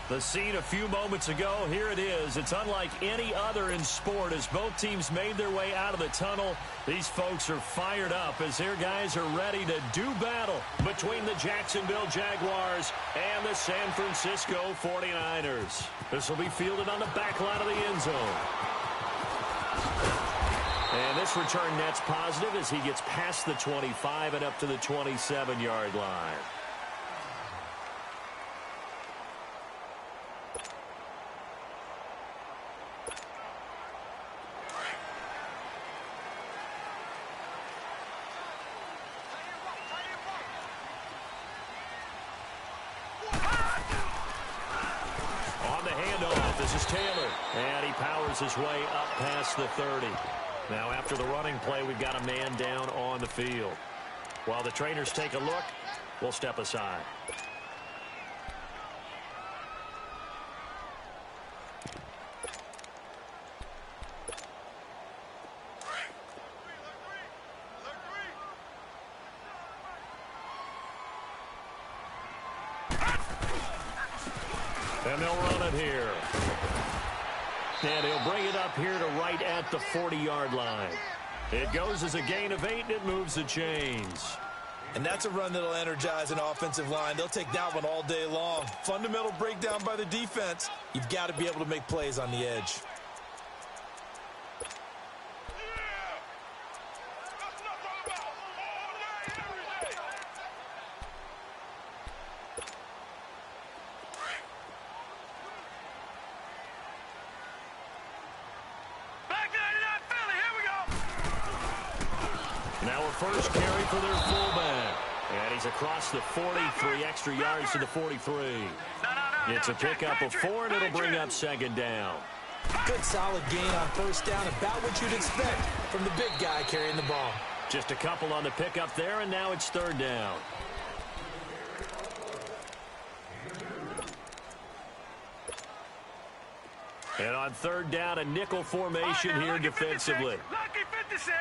The scene a few moments ago, here it is. It's unlike any other in sport as both teams made their way out of the tunnel. These folks are fired up as their guys are ready to do battle between the Jacksonville Jaguars and the San Francisco 49ers. This will be fielded on the back line of the end zone. And this return net's positive as he gets past the 25 and up to the 27-yard line. And he powers his way up past the 30. Now after the running play, we've got a man down on the field. While the trainers take a look, we'll step aside. And they'll run it here. And he'll bring it up here to right at the 40-yard line. It goes as a gain of 8, and it moves the chains. And that's a run that'll energize an offensive line. They'll take that one all day long. Fundamental breakdown by the defense. You've got to be able to make plays on the edge. First carry for their fullback. And he's across the 40, 3 extra yards to the 43. It's a pickup of 4, and it'll bring up second down. Good solid gain on first down, about what you'd expect from the big guy carrying the ball. Just a couple on the pickup there, and now it's third down. And on third down, a nickel formation here defensively. Lucky 56.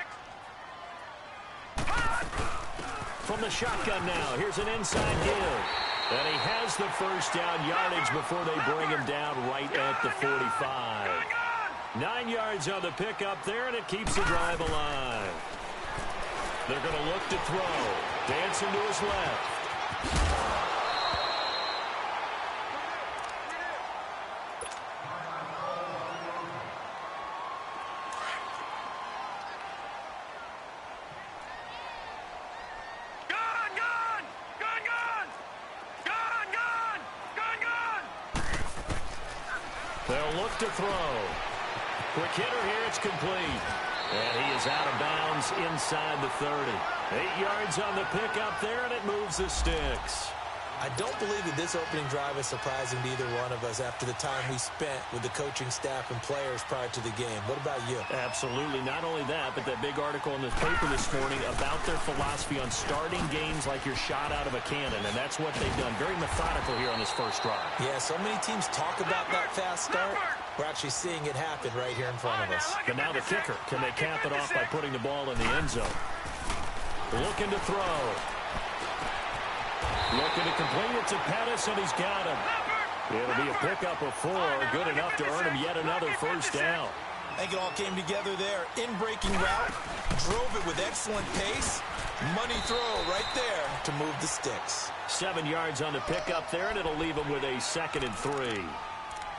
From the shotgun now, here's an inside give. And he has the first down yardage before they bring him down right at the 45. 9 yards on the pickup there, and it keeps the drive alive. They're going to look to throw. Dancing to his left. They'll look to throw. Quick hitter here, it's complete. And he is out of bounds inside the 30. 8 yards on the pickup there, and it moves the sticks. I don't believe that this opening drive is surprising to either one of us after the time we spent with the coaching staff and players prior to the game. What about you? Absolutely. Not only that, but that big article in the paper this morning about their philosophy on starting games like you're shot out of a cannon, and that's what they've done. Very methodical here on this first drive. Yeah, so many teams talk about that fast start. We're actually seeing it happen right here in front of us. But now the kicker. Can they cap it off by putting the ball in the end zone? Looking to throw. Looking to complete it to Pettis, and he's got him. It'll be a pickup of 4, good enough to earn him yet another first down. I think it all came together there. In-breaking route, drove it with excellent pace. Money throw right there to move the sticks. 7 yards on the pickup there, and it'll leave him with a 2nd and 3.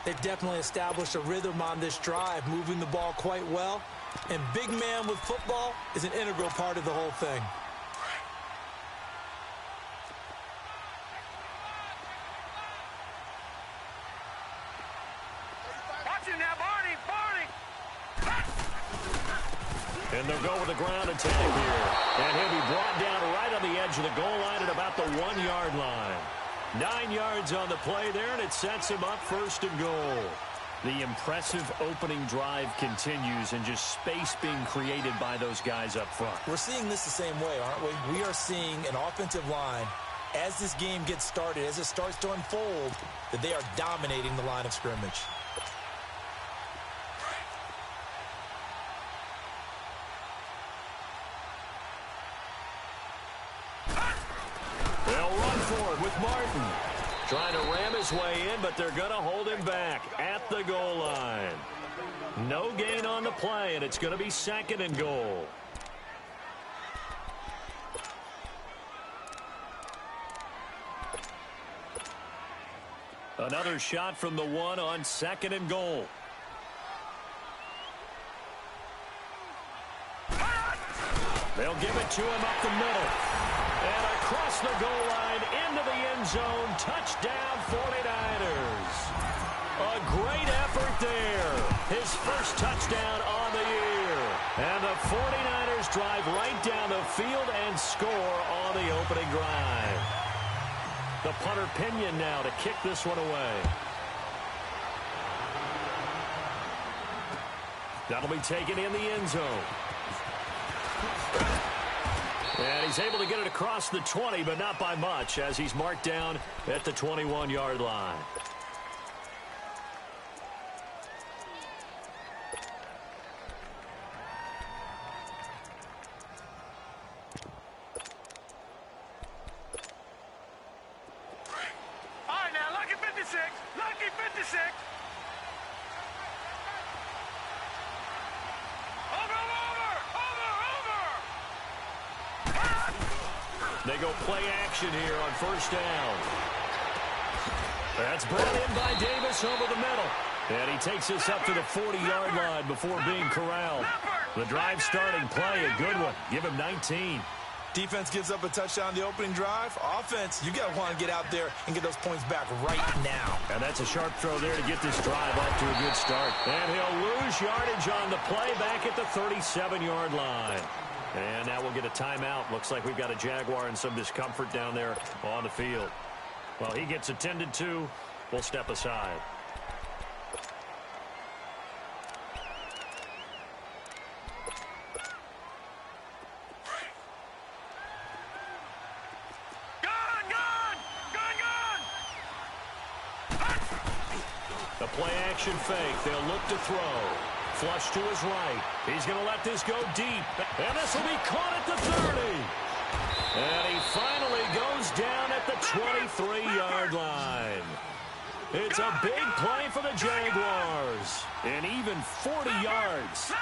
They've definitely established a rhythm on this drive, moving the ball quite well. And big man with football is an integral part of the whole thing. And they'll go with the ground attack here. And he'll be brought down right on the edge of the goal line at about the 1-yard line. 9 yards on the play there, and it sets him up first and goal. The impressive opening drive continues, and just space being created by those guys up front. We're seeing this the same way, aren't we? We are seeing an offensive line, as this game gets started, as it starts to unfold, that they are dominating the line of scrimmage. They'll run for it with Martin. Trying to ram his way in, but they're going to hold him back at the goal line. No gain on the play, and it's going to be 2nd and goal. Another shot from the 1 on 2nd and goal. They'll give it to him up the middle. And across the goal line into the end zone. Touchdown 49ers. A great effort there. His first touchdown on the year. And the 49ers drive right down the field and score on the opening drive. The punter Pinion now to kick this one away. That'll be taken in the end zone. And he's able to get it across the 20, but not by much, as he's marked down at the 21-yard line. All right, now, lucky 56. Lucky 56. They go play action here on first down. That's brought in by Davis over the middle. And he takes us up to the 40-yard line before being corralled. The drive starting play, a good one. Give him 19. Defense gives up a touchdown the opening drive. Offense, you got to want to get out there and get those points back right now. And that's a sharp throw there to get this drive off to a good start. And he'll lose yardage on the play back at the 37-yard line. And now we'll get a timeout. Looks like we've got a Jaguar in some discomfort down there on the field. Well, he gets attended to. We'll step aside. The play action fake. They'll look to throw. Flush to his right. He's going to let this go deep. And this will be caught at the 30. And he finally goes down at the 23-yard line. It's a big play for the Jaguars. And even 40 yards.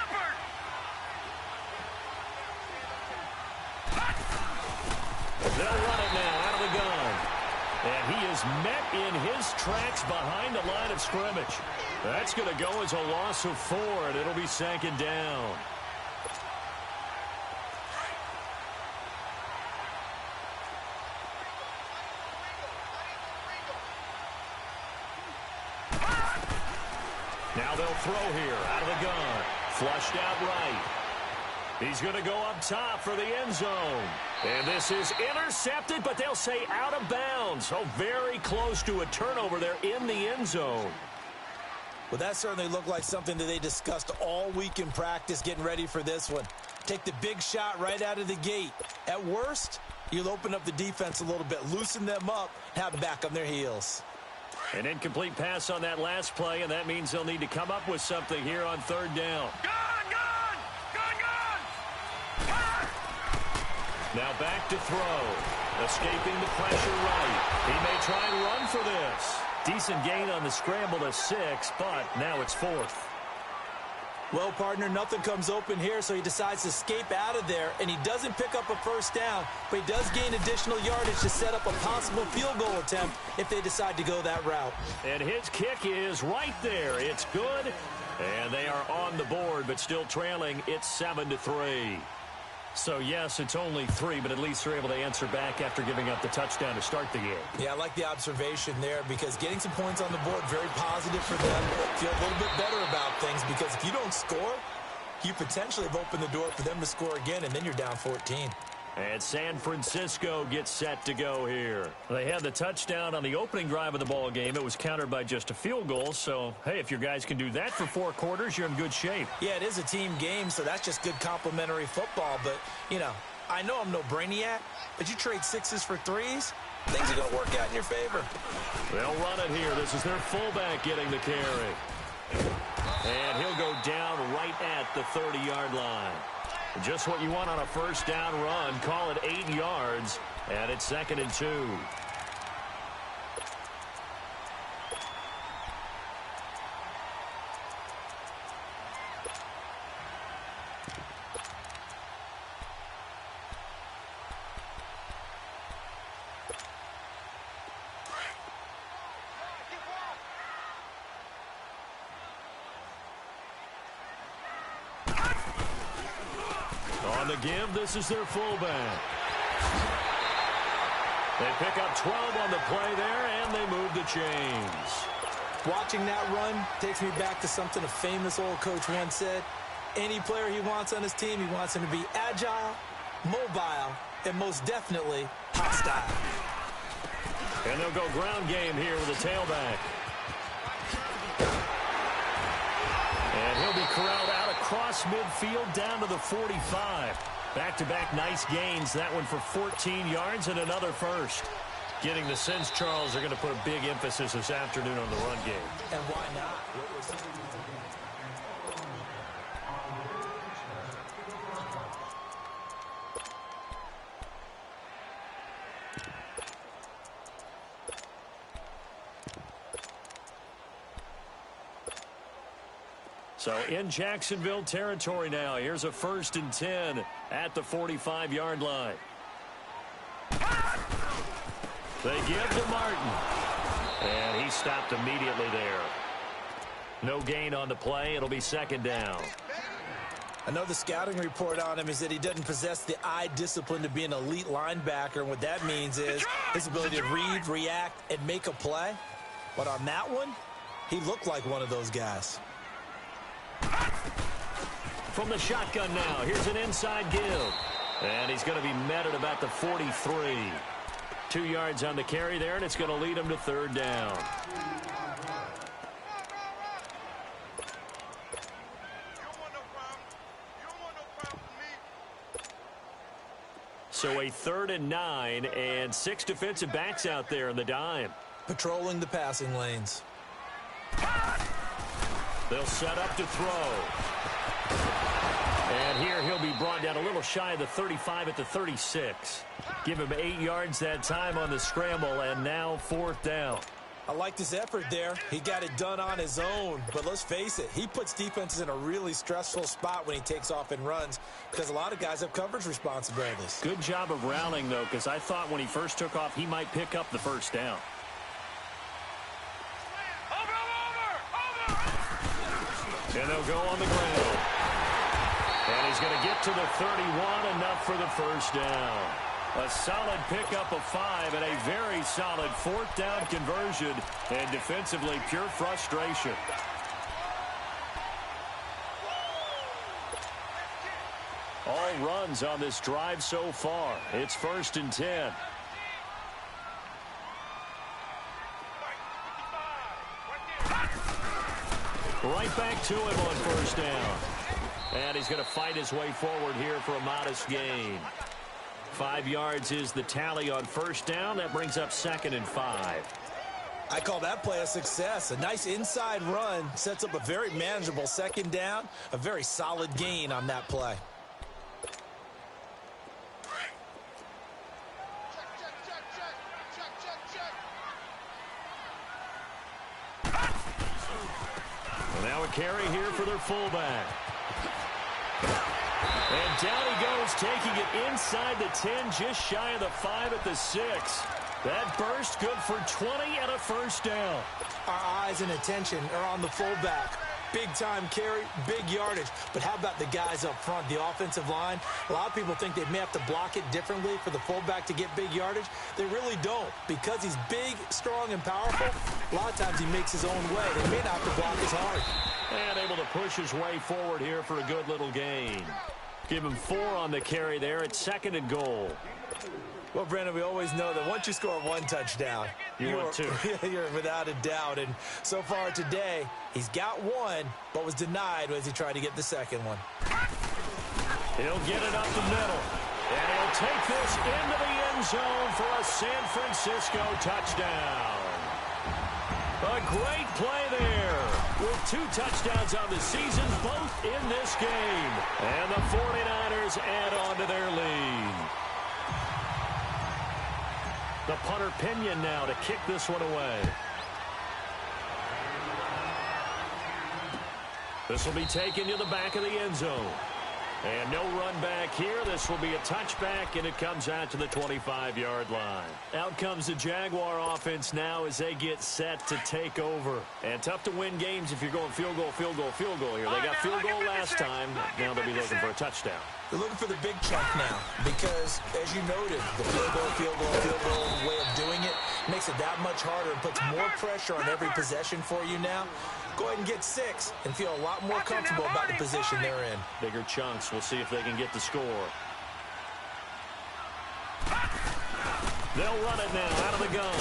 They'll run it now out of the gun. And he is met in his tracks behind the line of scrimmage. That's going to go as a loss of 4, and it'll be 2nd down. Now they'll throw here out of the gun. Flushed out right. He's going to go up top for the end zone. And this is intercepted, but they'll say out of bounds. So very close to a turnover there in the end zone. Well, that certainly looked like something that they discussed all week in practice getting ready for this one. Take the big shot right out of the gate. At worst, you'll open up the defense a little bit, loosen them up, have them back on their heels. An incomplete pass on that last play, and that means they'll need to come up with something here on 3rd down. Now back to throw. Escaping the pressure right. He may try and run for this. Decent gain on the scramble to 6, but now it's 4th. Well, partner, nothing comes open here, so he decides to escape out of there, and he doesn't pick up a first down, but he does gain additional yardage to set up a possible field goal attempt if they decide to go that route. And his kick is right there. It's good, and they are on the board, but still trailing. It's 7-3. So, yes, it's only 3, but at least they're able to answer back after giving up the touchdown to start the game. Yeah, I like the observation there because getting some points on the board, very positive for them. Feel a little bit better about things because if you don't score, you potentially have opened the door for them to score again, and then you're down 14. And San Francisco gets set to go here. They had the touchdown on the opening drive of the ball game. It was countered by just a field goal. So, hey, if your guys can do that for 4 quarters, you're in good shape. Yeah, it is a team game, so that's just good complimentary football. But, you know, I know I'm no brainiac, but you trade 6s for 3s, things are going to work out in your favor. They'll run it here. This is their fullback getting the carry. And he'll go down right at the 30-yard line. Just what you want on a first down run. Call it 8 yards, and it's 2nd and 2. On the give, this is their fullback. They pick up 12 on the play there, and they move the chains. Watching that run takes me back to something a famous old coach once said. Any player he wants on his team, he wants him to be agile, mobile, and most definitely hostile. And they'll go ground game here with a tailback. And he'll be corralled out across midfield down to the 45. Back-to-back nice gains. That one for 14 yards and another first. Getting the sense, Charles, they're going to put a big emphasis this afternoon on the run game. And why not? So in Jacksonville territory now. Here's a 1st and 10 at the 45-yard line. They give to Martin. And he stopped immediately there. No gain on the play. It'll be 2nd down. I know the scouting report on him is that he doesn't possess the eye discipline to be an elite linebacker. And what that means is his ability to read, react, and make a play. But on that one, he looked like one of those guys. From the shotgun now, here's an inside give. And he's going to be met at about the 43. 2 yards on the carry there, and it's going to lead him to 3rd down. So a 3rd and 9, and 6 defensive backs out there in the dime. Patrolling the passing lanes. They'll set up to throw. And here he'll be brought down a little shy of the 35 at the 36. Give him 8 yards that time on the scramble, and now 4th down. I liked his effort there. He got it done on his own. But let's face it, he puts defenses in a really stressful spot when he takes off and runs because a lot of guys have coverage responsibilities. Good job of rallying, though, because I thought when he first took off, he might pick up the 1st down. And they'll go on the ground. And he's going to get to the 31, enough for the 1st down. A solid pickup of 5 and a very solid 4th down conversion. And defensively, pure frustration. All runs on this drive so far. It's 1st and 10. Right back to him on 1st down. And he's going to fight his way forward here for a modest gain. 5 yards is the tally on 1st down. That brings up 2nd and 5. I call that play a success. A nice inside run sets up a very manageable 2nd down. A very solid gain on that play. Now a carry here for their fullback. And down he goes, taking it inside the 10, just shy of the 5 at the 6. That burst good for 20 and a 1st down. Our eyes and attention are on the fullback. Big-time carry, big yardage. But how about the guys up front, the offensive line? A lot of people think they may have to block it differently for the fullback to get big yardage. They really don't. Because he's big, strong, and powerful, a lot of times he makes his own way. They may not have to block as hard. And able to push his way forward here for a good little gain. Give him 4 on the carry there at 2nd and goal. Well, Brandon, we always know that once you score 1 touchdown, you're 2. You're without a doubt. And so far today, he's got 1, but was denied as he tried to get the 2nd one. He'll get it up the middle. And he'll take this into the end zone for a San Francisco touchdown. A great play there with 2 touchdowns on the season, both in this game. And the 49ers add on to their lead. The punter Pinion now to kick this one away. This will be taken to the back of the end zone. And no run back here. This will be a touchback, and it comes out to the 25-yard line. Out comes the Jaguar offense now as they get set to take over. And tough to win games if you're going field goal, field goal, fild goal here. They got field goal last time. Now they'll be looking for a touchdown. They're looking for the big chunk now because, as you noted, the field goal way of doing it makes it that much harder and puts more pressure on every possession for you now. Go ahead and get 6 and feel a lot more comfortable about the position they're in. Bigger chunks. We'll see if they can get the score. They'll run it now out of the gun.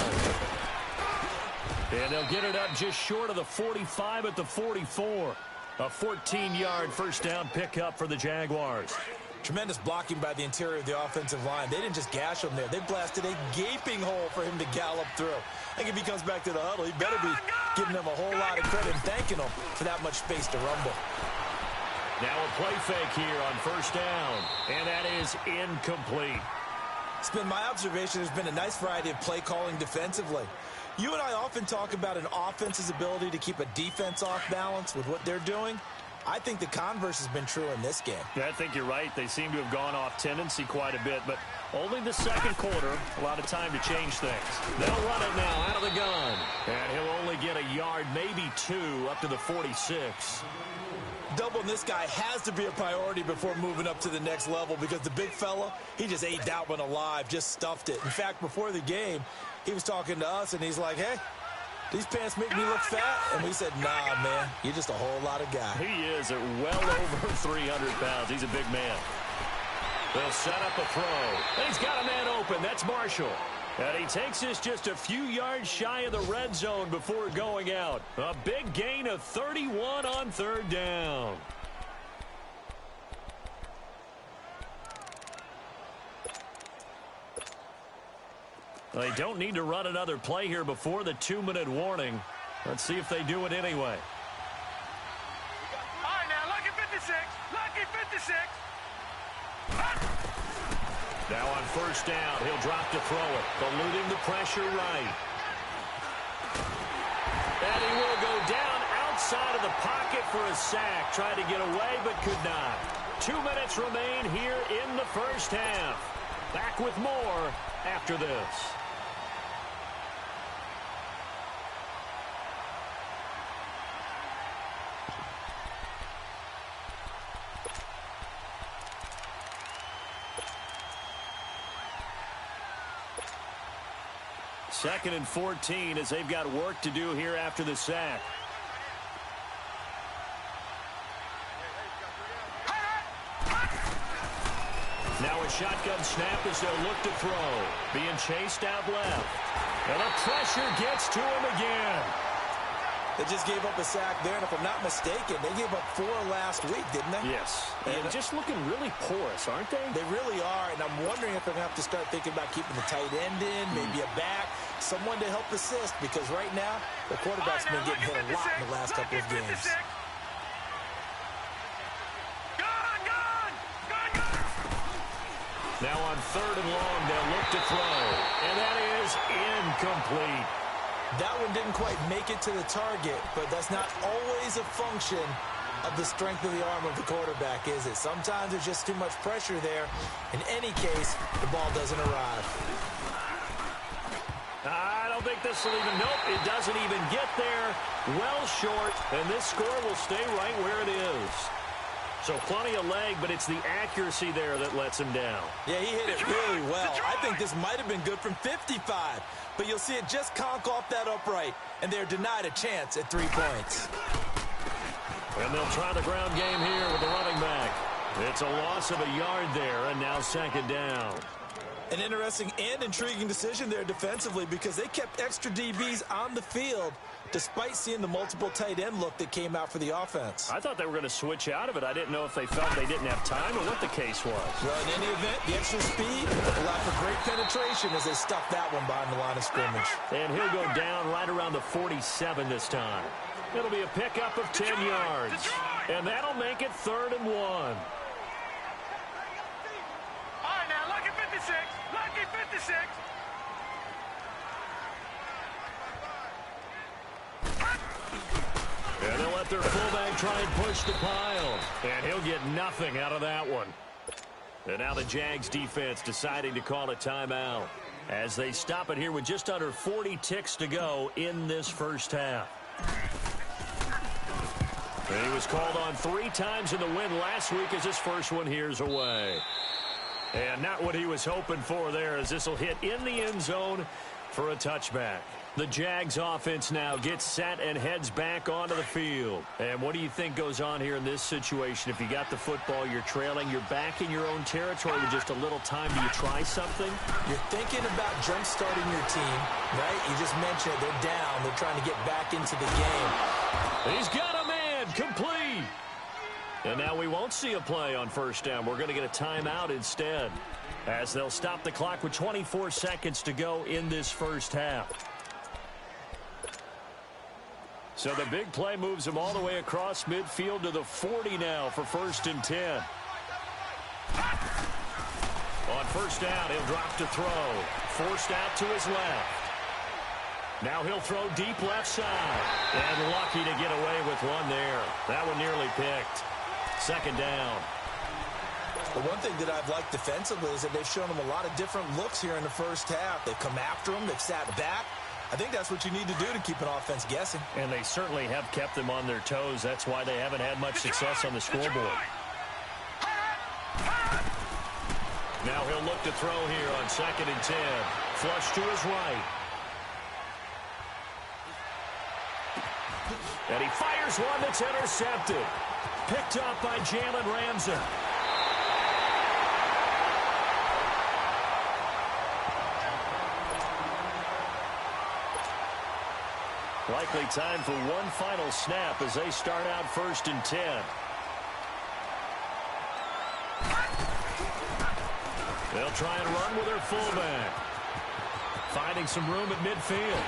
And they'll get it up just short of the 45 at the 44. A 14-yard first down pickup for the Jaguars. Tremendous blocking by the interior of the offensive line. They didn't just gash him there. They blasted a gaping hole for him to gallop through. I think if he comes back to the huddle, he better be giving them a whole lot of credit and thanking them for that much space to rumble. Now a play fake here on first down, and that is incomplete. It's been my observation there's been a nice variety of play calling defensively. You and I often talk about an offense's ability to keep a defense off balance with what they're doing. I think the converse has been true in this game. Yeah, I think you're right. They seem to have gone off tendency quite a bit, but only the second quarter, a lot of time to change things. They'll run it now out of the gun, and he'll only get a yard, maybe 2, up to the 46. Doubling this guy has to be a priority before moving up to the next level because the big fella, he just ate that one alive, just stuffed it. In fact, before the game, he was talking to us, and he's like, hey, these pants make me look fat? And we said, nah, man, you're just a whole lot of guy. He is at well over 300 pounds. He's a big man. They'll set up a throw. And he's got a man open. That's Marshall. And he takes this just a few yards shy of the red zone before going out. A big gain of 31 on third down. They don't need to run another play here before the 2-minute warning. Let's see if they do it anyway. All right, now, lucky 56. Lucky 56. Now on first down, he'll drop to throw it. Eluding the pressure right. And he will go down outside of the pocket for a sack. Tried to get away, but could not. 2 minutes remain here in the first half. Back with more after this. Second and 14 as they've got work to do here after the sack. Now a shotgun snap as they'll look to throw. Being chased out left. And the pressure gets to him again. They just gave up a sack there, and if I'm not mistaken, they gave up 4 last week, didn't they? Yes. And just looking really porous, aren't they? They really are, and I'm wondering if they're going to have to start thinking about keeping the tight end in, maybe a back, someone to help assist, because right now, the quarterback's been getting hit a lot in the last couple of games. Now on third and long, they'll look to throw. And that is incomplete. That one didn't quite make it to the target, but that's not always a function of the strength of the arm of the quarterback, is it? Sometimes there's just too much pressure there. In any case, the ball doesn't arrive. I don't think this will even, nope, it doesn't even get there. Well short, and this score will stay right where it is. So plenty of leg, but it's the accuracy there that lets him down. Yeah, he hit it really well. I think this might have been good from 55, but you'll see it just conk off that upright, and they're denied a chance at 3 points. And they'll try the ground game here with the running back. It's a loss of a yard there, and now second down. An interesting and intriguing decision there defensively because they kept extra DBs on the field despite seeing the multiple tight end look that came out for the offense. I thought they were going to switch out of it. I didn't know if they felt they didn't have time or what the case was. Well, in any event, the extra speed allowed for great penetration as they stuffed that one behind the line of scrimmage. And he'll go down right around the 47 this time. It'll be a pickup of 10 yards. And that'll make it 3rd and 1. All right, now, lucky 56. Lucky 56. And they'll let let their fullback try and push the pile. And he'll get nothing out of that one. And now the Jags defense deciding to call a timeout as they stop it here with just under 40 ticks to go in this first half. And he was called on 3 times in the win last week as his first one here's away. And not what he was hoping for there, as this will hit in the end zone for a touchback. The Jags offense now gets set and heads back onto the field. And what do you think goes on here in this situation? If you got the football, you're trailing, you're back in your own territory with just a little time. Do you try something? You're thinking about jump-starting your team, right? You just mentioned it. They're down. They're trying to get back into the game. He's got a man complete. And now we won't see a play on first down. We're going to get a timeout instead, as they'll stop the clock with 24 seconds to go in this first half. So the big play moves him all the way across midfield to the 40 now for 1st and 10. On first down, he'll drop to throw. Forced out to his left. Now he'll throw deep left side. And lucky to get away with one there. That one nearly picked. 2nd down. The one thing that I've liked defensively is that they've shown him a lot of different looks here in the first half. They've come after him. They've sat back. I think that's what you need to do to keep an offense guessing. And they certainly have kept them on their toes. That's why they haven't had much success on the scoreboard. Now he'll look to throw here on 2nd and 10. Flush to his right. And he fires one that's intercepted. Picked up by Jalen Ramsey. Likely time for one final snap as they start out 1st and 10. They'll try and run with their fullback. Finding some room at midfield.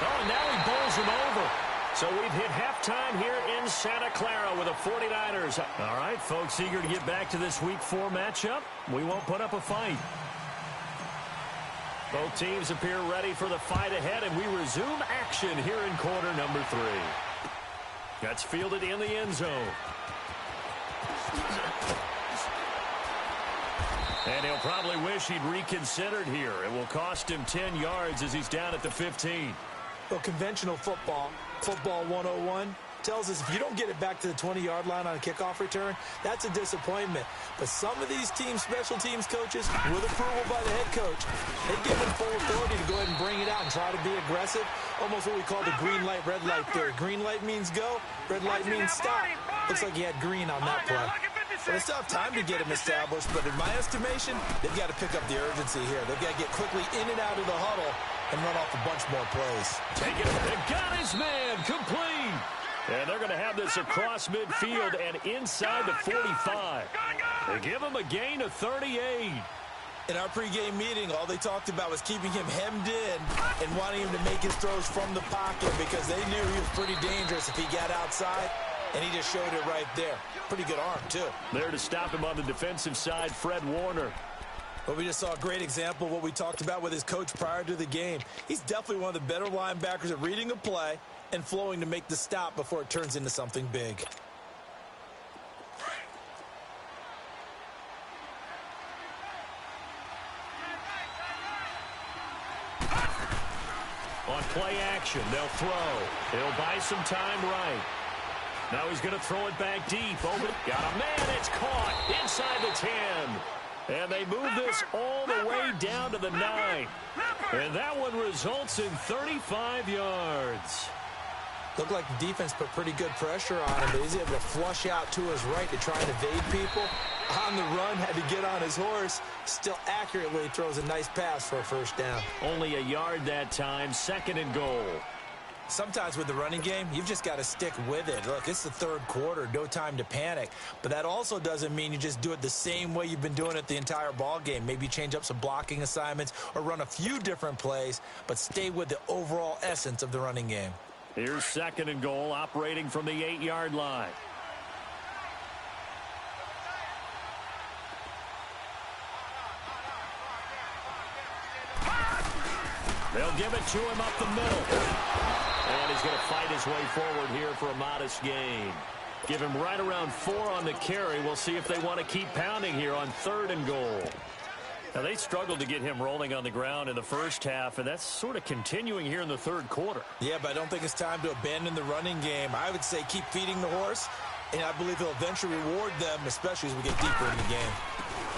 Oh, now he bowls him over. So we've hit halftime here in Santa Clara with the 49ers. All right, folks, eager to get back to this Week 4 matchup. We won't put up a fight. Both teams appear ready for the fight ahead, and we resume action here in quarter number 3. That's fielded in the end zone. And he'll probably wish he'd reconsidered here. It will cost him 10 yards as he's down at the 15. Well, conventional football 101, tells us if you don't get it back to the 20-yard line on a kickoff return, that's a disappointment. But some of these teams, special teams coaches, with approval by the head coach, they give him full authority to go ahead and bring it out and try to be aggressive. Almost what we call the green light, red light theory. Green light means go, red light means stop. Looks like he had green on that play. But they still have time to get him established, but in my estimation, they've got to pick up the urgency here. They've got to get quickly in and out of the huddle and run off a bunch more plays. Take it. They got his man complete. And they're going to have this across midfield and inside the 45. They give him a gain of 38. In our pregame meeting, all they talked about was keeping him hemmed in and wanting him to make his throws from the pocket because they knew he was pretty dangerous if he got outside, and he just showed it right there. Pretty good arm, too. There to stop him on the defensive side, Fred Warner. Well, we just saw a great example of what we talked about with his coach prior to the game. He's definitely one of the better linebackers at reading a play and flowing to make the stop before it turns into something big. On play action, they'll throw. He'll buy some time right. Now he's going to throw it back deep. Over. Got a man. It's caught inside the 10. And they move this all the way down to the 9. And that one results in 35 yards. Looked like the defense put pretty good pressure on him, but he's able to flush out to his right to try and evade people. On the run, had to get on his horse. Still accurately throws a nice pass for a first down. Only a yard that time, 2nd and goal. Sometimes with the running game, you've just got to stick with it. Look, it's the 3rd quarter, no time to panic. But that also doesn't mean you just do it the same way you've been doing it the entire ball game. Maybe change up some blocking assignments or run a few different plays, but stay with the overall essence of the running game. Here's 2nd and goal, operating from the 8-yard line. They'll give it to him up the middle. And he's going to fight his way forward here for a modest gain. Give him right around 4 on the carry. We'll see if they want to keep pounding here on 3rd and goal. Now, they struggled to get him rolling on the ground in the first half, and that's sort of continuing here in the 3rd quarter. Yeah, but I don't think it's time to abandon the running game. I would say keep feeding the horse, and I believe he'll eventually reward them, especially as we get deeper in the game.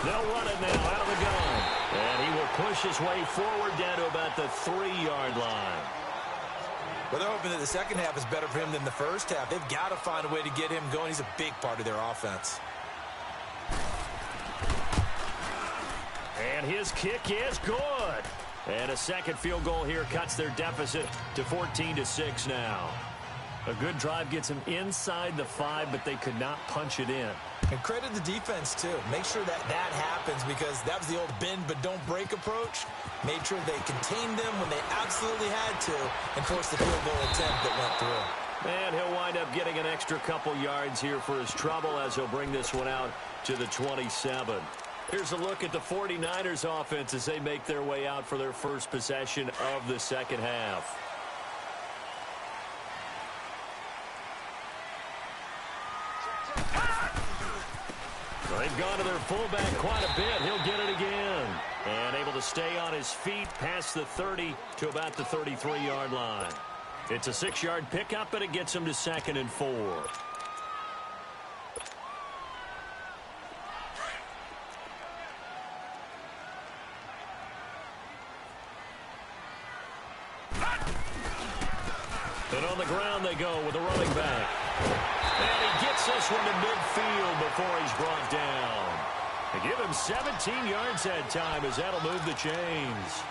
They'll run it now out of the gun. And he will push his way forward down to about the 3-yard line. Well, they're hoping that the second half is better for him than the first half. They've got to find a way to get him going. He's a big part of their offense. And his kick is good. And a second field goal here cuts their deficit to 14-6 now. A good drive gets them inside the 5, but they could not punch it in. And credit the defense, too. Make sure that that happens because that was the old bend but don't break approach. Made sure they contained them when they absolutely had to and forced the field goal attempt that went through. And he'll wind up getting an extra couple yards here for his trouble as he'll bring this one out to the 27. Here's a look at the 49ers offense as they make their way out for their first possession of the second half. They've gone to their fullback quite a bit. He'll get it again. And able to stay on his feet past the 30 to about the 33-yard line. It's a 6-yard pickup, and it gets him to 2nd and 4. And on the ground they go with a running back. And he gets this one to midfield before he's brought down. They give him 17 yards that time as that'll move the chains.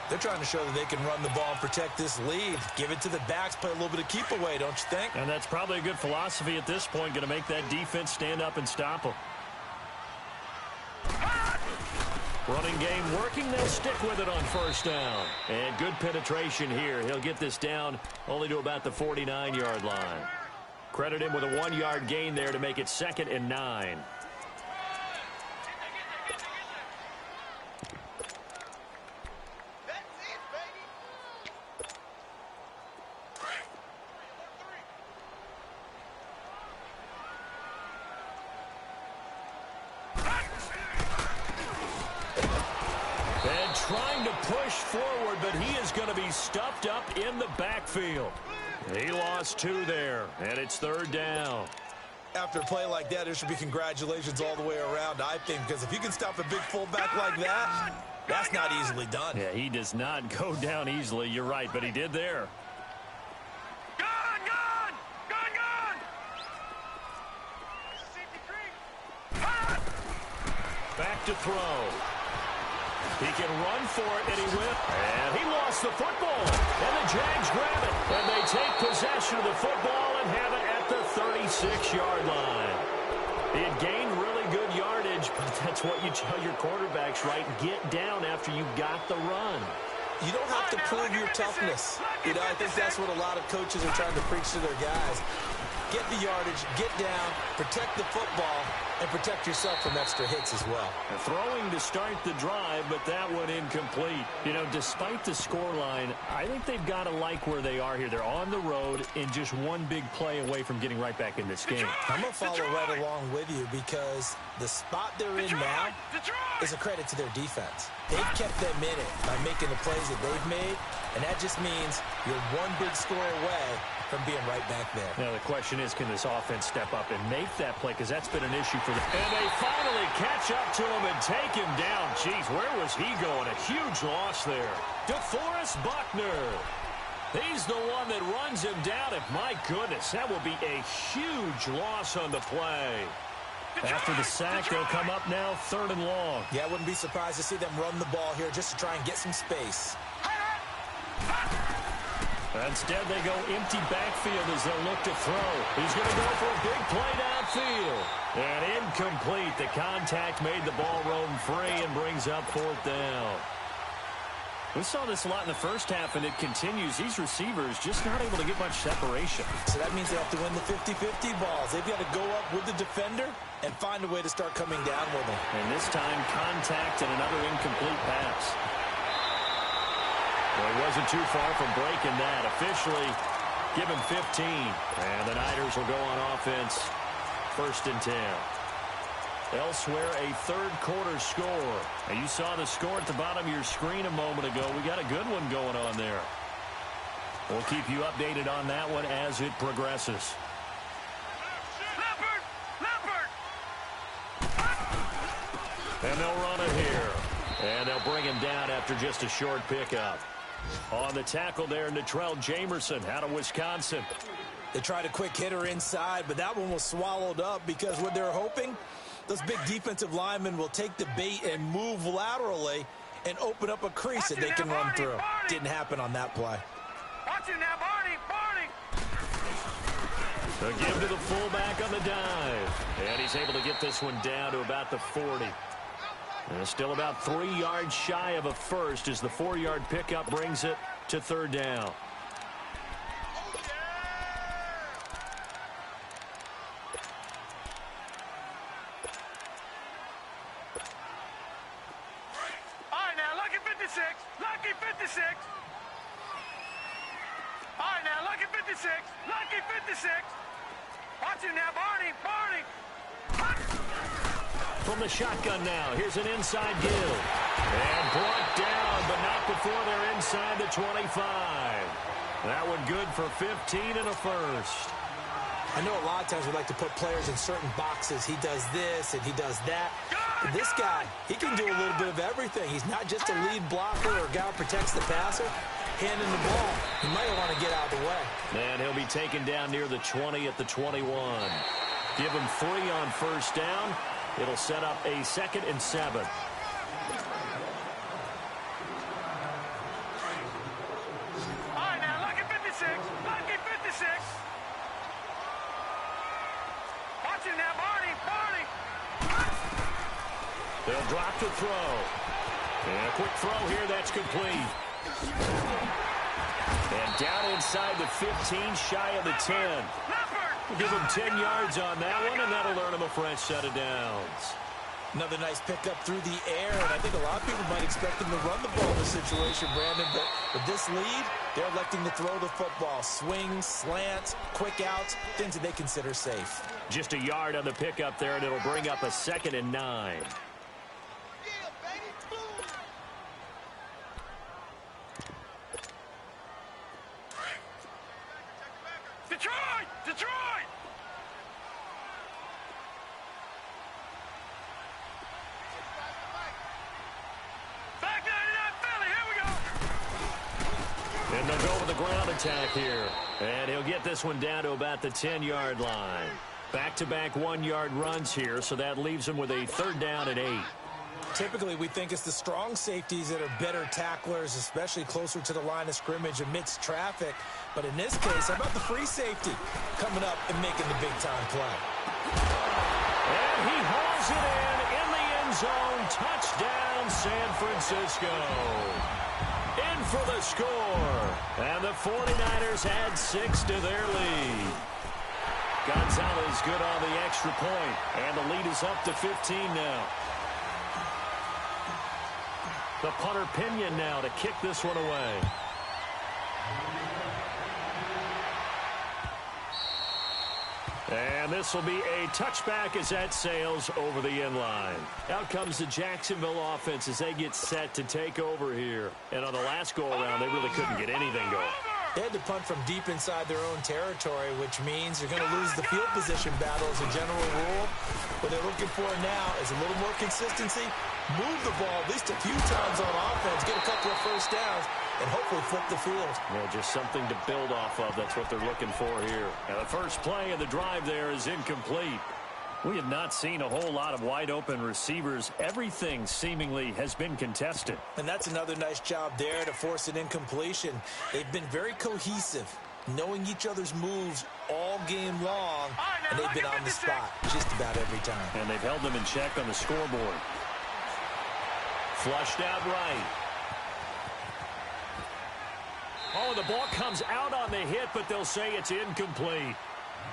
They're trying to show that they can run the ball and protect this lead. Give it to the backs, play a little bit of keep away, don't you think? And that's probably a good philosophy at this point, going to make that defense stand up and stop them. Running game working, they'll stick with it on first down. And good penetration here. He'll get this down only to about the 49-yard line. Credit him with a 1-yard gain there to make it 2nd and 9. Trying to push forward, but he is going to be stuffed up in the backfield. He lost 2 there, and it's 3rd down. After a play like that, there should be congratulations all the way around, I think, because if you can stop a big fullback like that, that's not easily done. Yeah, he does not go down easily. You're right, but he did there. Back to throw. He can run for it, and he will. And he lost the football. And the Jags grab it. And they take possession of the football and have it at the 36-yard line. He had gained really good yardage, but that's what you tell your quarterbacks, right? Get down after you got the run. You don't have to prove your toughness. You know, I think that's what a lot of coaches are trying to preach to their guys. Get the yardage, get down, protect the football, and protect yourself from extra hits as well. Throwing to start the drive, but that one incomplete. You know, despite the scoreline, I think they've got to like where they are here. They're on the road and just one big play away from getting right back in this game. I'm going to follow right along with you because the spot they're in now is a credit to their defense. They've kept them in it by making the plays that they've made, and that just means you're one big score away from being right back there. Now, the question is, can this offense step up and make that play? Because that's been an issue for them. And they finally catch up to him and take him down. Jeez, where was he going? A huge loss there. DeForest Buckner. He's the one that runs him down. And my goodness, that will be a huge loss on the play. After the sack, they'll come up now 3rd and long. Yeah, I wouldn't be surprised to see them run the ball here just to try and get some space. Instead, they go empty backfield as they'll look to throw. He's going to go for a big play downfield. And incomplete. The contact made the ball roam free and brings up 4th down. We saw this a lot in the first half, and it continues. These receivers just not able to get much separation. So that means they have to win the 50-50 balls. They've got to go up with the defender and find a way to start coming down with them. And this time, contact and another incomplete pass. Well, he wasn't too far from breaking that. Officially, give him 15. And the Niners will go on offense. 1st and 10. Elsewhere, a third-quarter score. Now, you saw the score at the bottom of your screen a moment ago. We got a good one going on there. We'll keep you updated on that one as it progresses. And they'll run it here. And they'll bring him down after just a short pickup. On the tackle there, Natrell Jamerson out of Wisconsin. They tried a quick hitter inside, but that one was swallowed up because what they're hoping, those big defensive linemen will take the bait and move laterally and open up a crease that they can run through. Didn't happen on that play. Watch it now, Barney! They'll give to the fullback on the dive. And he's able to get this one down to about the 40. And still about 3 yards shy of a first as the 4-yard pickup brings it to 3rd down. All right, now, lucky 56. Lucky 56. All right, now, lucky 56. Lucky 56. Watch it now, Barney! From the shotgun now, here's an inside give. And brought down, but not before they're inside the 25. That one good for 15 and a first. I know a lot of times we like to put players in certain boxes. He does this and he does that. But this guy, he can do a little bit of everything. He's not just a lead blocker or a guy who protects the passer. Handing the ball, he might want to get out of the way. And he'll be taken down near the 20 at the 21. Give him 3 on 1st down. It'll set up a 2nd and 7. All right, now, lucky 56. Lucky 56. Watch it now, Barney! They'll drop the throw. And a quick throw here, that's complete. And down inside the 15, shy of the 10. We'll give him 10 yards on that one, and that'll earn him a fresh set of downs. Another nice pickup through the air, and I think a lot of people might expect him to run the ball in this situation, Brandon, but with this lead, they're electing to throw the football. Swings, slants, quick outs, things that they consider safe. Just a yard on the pickup there, and it'll bring up a 2nd and 9. Detroit! Back 99 Philly, here we go! And they'll go with the ground attack here. And he'll get this one down to about the 10-yard line. Back-to-back 1-yard runs here, so that leaves him with a 3rd down and 8. Typically, we think it's the strong safeties that are better tacklers, especially closer to the line of scrimmage amidst traffic. But in this case, how about the free safety coming up and making the big-time play? And he hauls it in the end zone. Touchdown, San Francisco. In for the score. And the 49ers add 6 to their lead. Gonzalez good on the extra point. And the lead is up to 15 now. The punter Pinion now to kick this one away. And this will be a touchback as that sails over the end line. Out comes the Jacksonville offense as they get set to take over here. And on the last go-around, they really couldn't get anything going. They had to punt from deep inside their own territory, which means they're going to lose the field position battle as a general rule. What they're looking for now is a little more consistency, move the ball at least a few times on offense, get a couple of first downs, and hopefully flip the field. Yeah, just something to build off of. That's what they're looking for here. Now, the first play of the drive there is incomplete. We have not seen a whole lot of wide-open receivers. Everything seemingly has been contested. And that's another nice job there to force an incompletion. They've been very cohesive, knowing each other's moves all game long, and they've been on the spot just about every time. And they've held them in check on the scoreboard. Flushed out right. Oh, the ball comes out on the hit, but they'll say it's incomplete.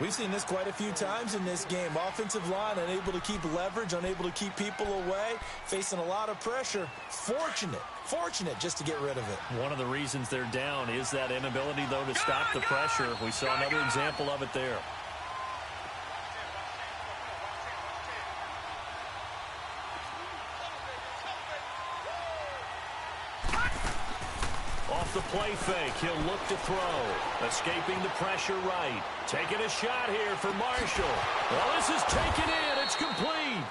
We've seen this quite a few times in this game. Offensive line unable to keep leverage, unable to keep people away, facing a lot of pressure. Fortunate just to get rid of it. One of the reasons they're down is that inability, though, to stop the pressure. We saw another example of it there. Off the play fake, he'll look to throw. Escaping the pressure right. Taking a shot here for Marshall. Well, this is taken in. It's complete.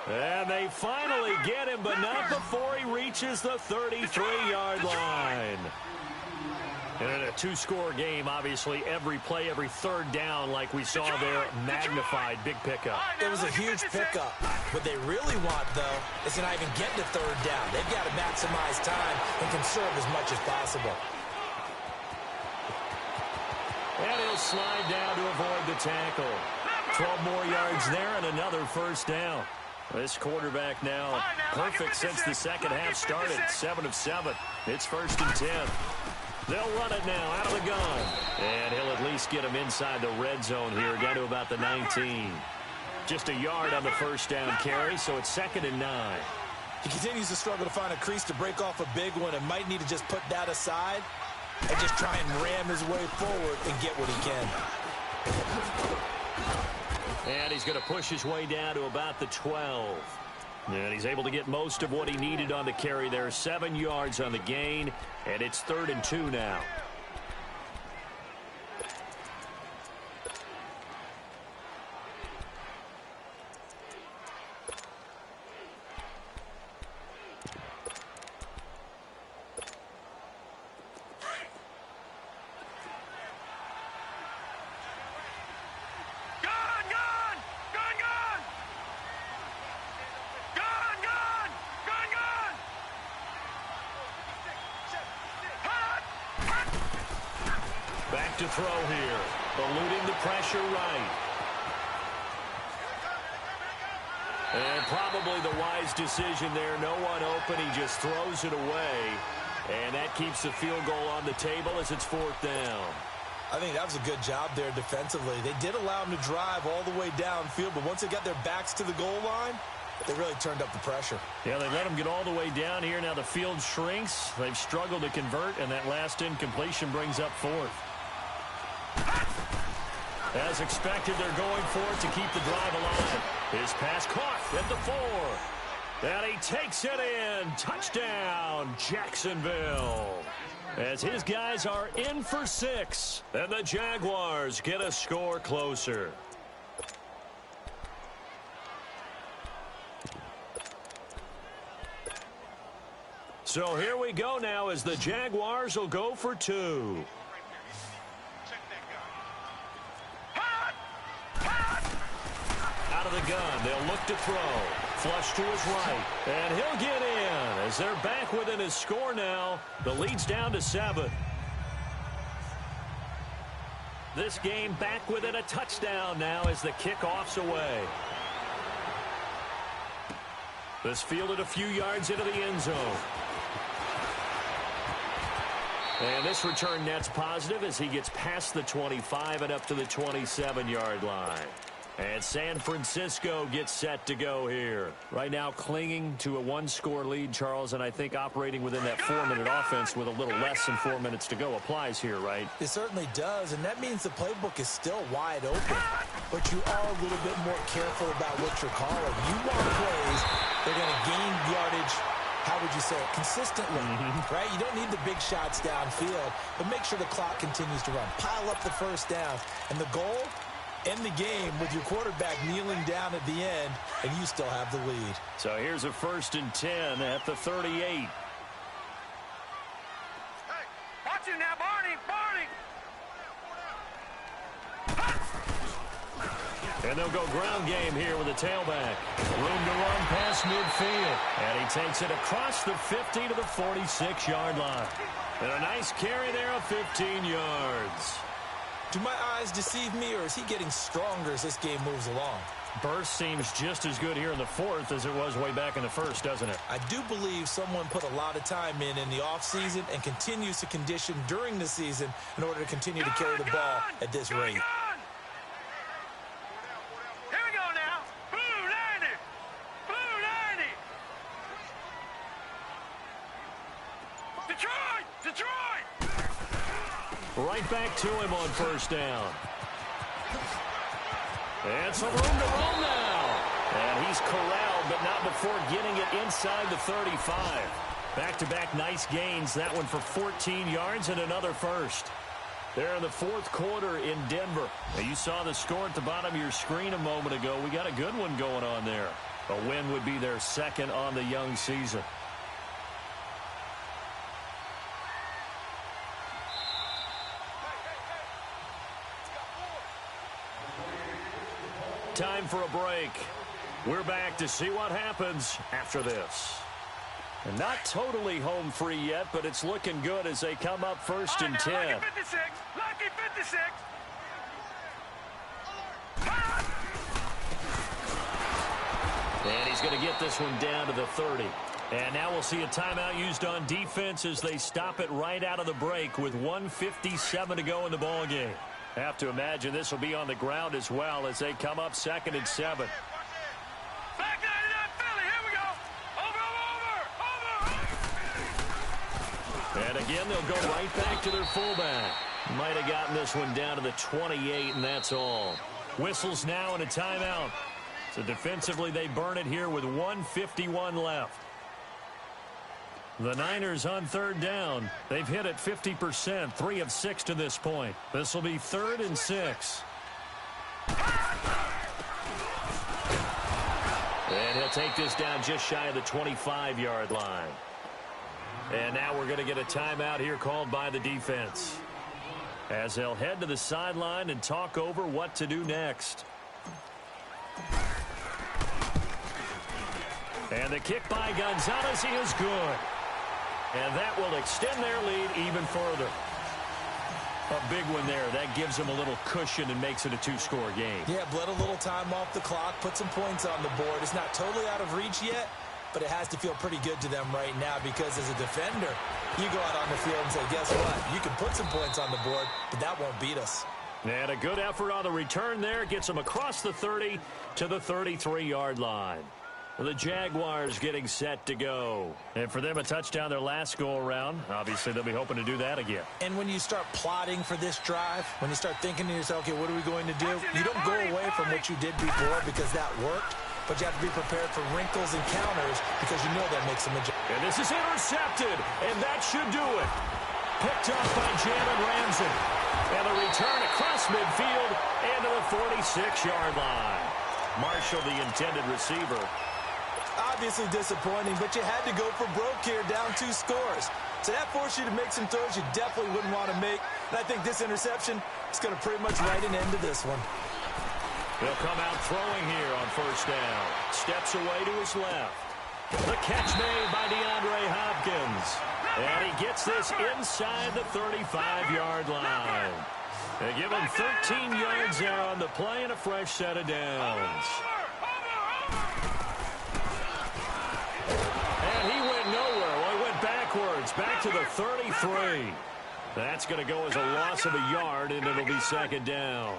And they finally get him, but not before he reaches the 33-yard line. And in a two-score game, obviously, every play, every third down, like we saw there, magnified. Big pickup. It was a huge pickup. What they really want, though, is to not even get to third down. They've got to maximize time and conserve as much as possible. And he'll slide down to avoid the tackle. 12 more yards there and another first down. This quarterback now perfect since the second half started. 7 of 7. It's 1st and 10. They'll run it now out of the gun. And he'll at least get him inside the red zone here, down to about the 19. Just a yard on the first down carry, so it's 2nd and 9. He continues to struggle to find a crease to break off a big one and might need to just put that aside and just try and ram his way forward and get what he can. And he's going to push his way down to about the 12. And he's able to get most of what he needed on the carry there. 7 yards on the gain, and it's 3rd and 2 now. Back to throw here. Eluding the pressure right. And probably the wise decision there. No one open. He just throws it away. And that keeps the field goal on the table as it's 4th down. I think that was a good job there defensively. They did allow him to drive all the way downfield, but once they got their backs to the goal line, they really turned up the pressure. Yeah, they let him get all the way down here. Now the field shrinks. They've struggled to convert, and that last incompletion brings up 4th. As expected, they're going for it to keep the drive alive. His pass caught at the 4. And he takes it in. Touchdown, Jacksonville. As his guys are in for 6. And the Jaguars get a score closer. So here we go now as the Jaguars will go for 2. Out of the gun, they'll look to throw. Flush to his right, and he'll get in as they're back within his score now. The lead's down to 7. This game back within a touchdown now as the kickoff's away. This fielded a few yards into the end zone. And this return net's positive as he gets past the 25 and up to the 27-yard line. And San Francisco gets set to go here. Right now clinging to a 1-score lead, Charles, and I think operating within that 4-minute offense with a little less than 4 minutes to go applies here, right? It certainly does, and that means the playbook is still wide open. But you are a little bit more careful about what you're calling. You want plays that are going to gain yardage, how would you say it, consistently, right? You don't need the big shots downfield, but make sure the clock continues to run. Pile up the first down, and the goal, end the game with your quarterback kneeling down at the end, and you still have the lead. So here's a 1st and 10 at the 38. Hey, watch him now, Barney! And they'll go ground game here with a tailback. Room to run past midfield. And he takes it across the 50 to the 46-yard line. And a nice carry there of 15 yards. Do my eyes deceive me, or is he getting stronger as this game moves along? Burst seems just as good here in the 4th as it was way back in the 1st, doesn't it? I do believe someone put a lot of time in the offseason and continues to condition during the season in order to continue to carry the ball at this rate. Right back to him on first down. And some room to roam now. And he's corralled, but not before getting it inside the 35. Back-to-back nice gains. That one for 14 yards and another first. They're in the fourth quarter in Denver. Now, you saw the score at the bottom of your screen a moment ago. We got a good one going on there. A win would be their second on the young season. Time for a break. We're back to see what happens after this. And not totally home free yet, but it's looking good as they come up first and 10. Lucky 56. Lucky 56. And he's going to get this one down to the 30. And now we'll see a timeout used on defense as they stop it right out of the break with 1:57 to go in the ballgame. Have to imagine this will be on the ground as well as they come up 2nd and 7. Back 99 Philly. Here we go. Over. And again, they'll go right back to their fullback. Might have gotten this one down to the 28, and that's all. Whistles now and a timeout. So defensively, they burn it here with 1:51 left. The Niners on third down. They've hit it 50%, 3 of 6 to this point. This will be 3rd and 6. And he'll take this down just shy of the 25-yard line. And now we're going to get a timeout here called by the defense, as they'll head to the sideline and talk over what to do next. And the kick by Gonzalez is good. And that will extend their lead even further. A big one there. That gives them a little cushion and makes it a 2-score game. Yeah, bled a little time off the clock, put some points on the board. It's not totally out of reach yet, but it has to feel pretty good to them right now because as a defender, you go out on the field and say, guess what? You can put some points on the board, but that won't beat us. And a good effort on the return there. Gets them across the 30 to the 33-yard line. The Jaguars getting set to go. And for them, a touchdown their last go-around. Obviously, they'll be hoping to do that again. And when you start plotting for this drive, when you start thinking to yourself, okay, what are we going to do? You don't go away from what you did before because that worked, but you have to be prepared for wrinkles and counters because you know that makes them adjust. And this is intercepted, and that should do it. Picked up by Jalen Ramsey. And a return across midfield into the 46-yard line. Marshall, the intended receiver. Obviously disappointing, but you had to go for broke here, down 2 scores. So that forced you to make some throws you definitely wouldn't want to make. And I think this interception is going to pretty much write an end to this one. He'll come out throwing here on first down. Steps away to his left. The catch made by DeAndre Hopkins. And he gets this inside the 35-yard line. They give him 13 yards there on the play and a fresh set of downs. And he went nowhere. Well, he went backwards, back to the 33. That's going to go as a loss of a yard, and it'll be 2nd down.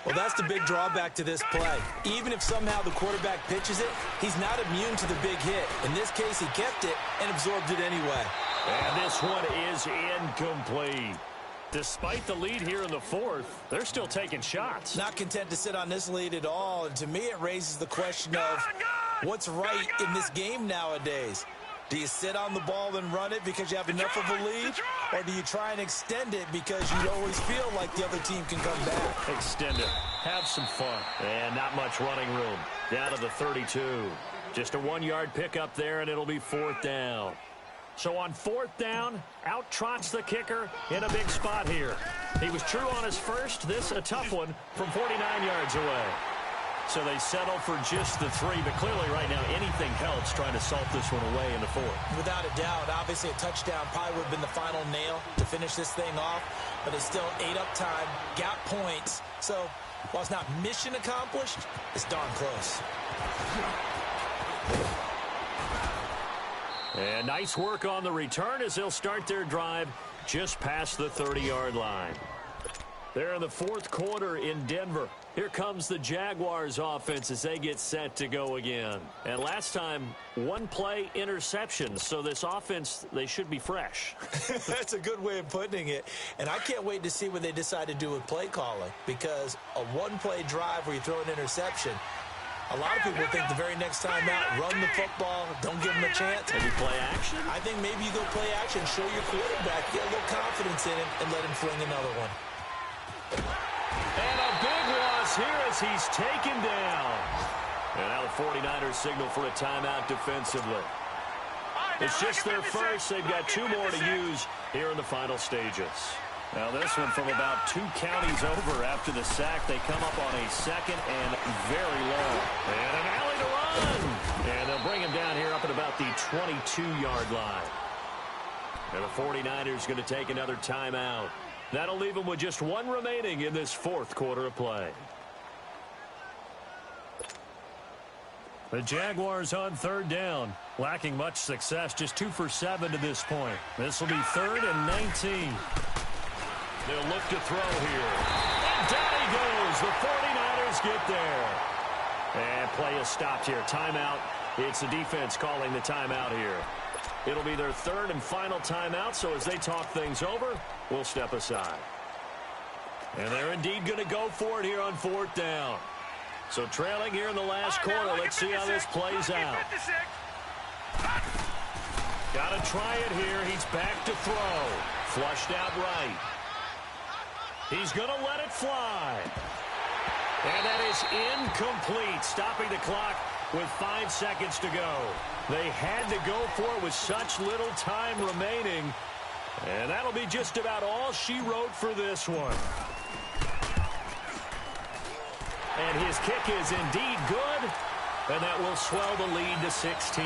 Well, that's the big drawback to this play. Even if somehow the quarterback pitches it, he's not immune to the big hit. In this case, he kept it and absorbed it anyway. And this one is incomplete. Despite the lead here in the 4th, they're still taking shots. Not content to sit on this lead at all. And to me, it raises the question of what's right in this game nowadays. Do you sit on the ball and run it because you have enough of a lead? Or do you try and extend it because you always feel like the other team can come back? Extend it. Have some fun. And not much running room. Down to the 32. Just a 1-yard pickup there, and it'll be 4th down. So on 4th down, out trots the kicker in a big spot here. He was true on his first. This a tough one from 49 yards away. So they settle for just the 3, but clearly right now anything helps trying to salt this one away in the 4th. Without a doubt, obviously a touchdown probably would have been the final nail to finish this thing off, but it's still ate up time, got points. So while it's not mission accomplished, it's darn close. And nice work on the return as they'll start their drive just past the 30-yard line. They're in the fourth quarter in Denver. Here comes the Jaguars offense as they get set to go again. And last time, one play interception. So this offense, they should be fresh. That's a good way of putting it. And I can't wait to see what they decide to do with play calling, because a one-play drive where you throw an interception, a lot of people think the very next time out, run the football, don't give them a chance. Maybe play action? I think maybe you go play action, show your quarterback, get a little confidence in him, and let him fling another one. And a big loss here as he's taken down. And now the 49ers signal for a timeout defensively. It's just their first. They've got two more to use here in the final stages. Now this one from about 2 counties over after the sack. They come up on a second and very long. And an alley to run. And they'll bring him down here up at about the 22-yard line. And the 49ers going to take another timeout. That'll leave them with just one remaining in this fourth quarter of play. The Jaguars on third down. Lacking much success, just 2 for 7 to this point. This will be 3rd and 19. They'll look to throw here. And down he goes. The 49ers get there. And play is stopped here. Timeout. It's the defense calling the timeout here. It'll be their 3rd and final timeout, so as they talk things over, we'll step aside. And they're indeed going to go for it here on 4th down. So trailing here in the last quarter. Let's see how this plays out. Got to try it here. He's back to throw. Flushed out right. He's going to let it fly. And that is incomplete, stopping the clock with 5 seconds to go. They had to go for it with such little time remaining. And that'll be just about all she wrote for this one. And his kick is indeed good. And that will swell the lead to 16.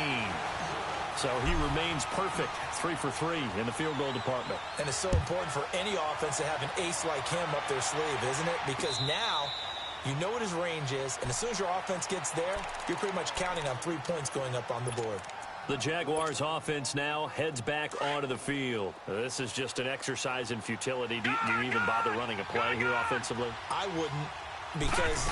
So he remains perfect, 3 for 3 in the field goal department. And it's so important for any offense to have an ace like him up their sleeve, isn't it? Because now you know what his range is, and as soon as your offense gets there, you're pretty much counting on 3 points going up on the board. The Jaguars offense now heads back onto the field. This is just an exercise in futility. Do you even bother running a play here offensively? I wouldn't, because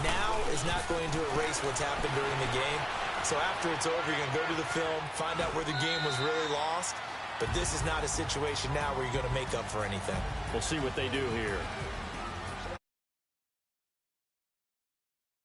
now is not going to erase what's happened during the game. So after it's over, you're going to go to the film, find out where the game was really lost. But this is not a situation now where you're going to make up for anything. We'll see what they do here.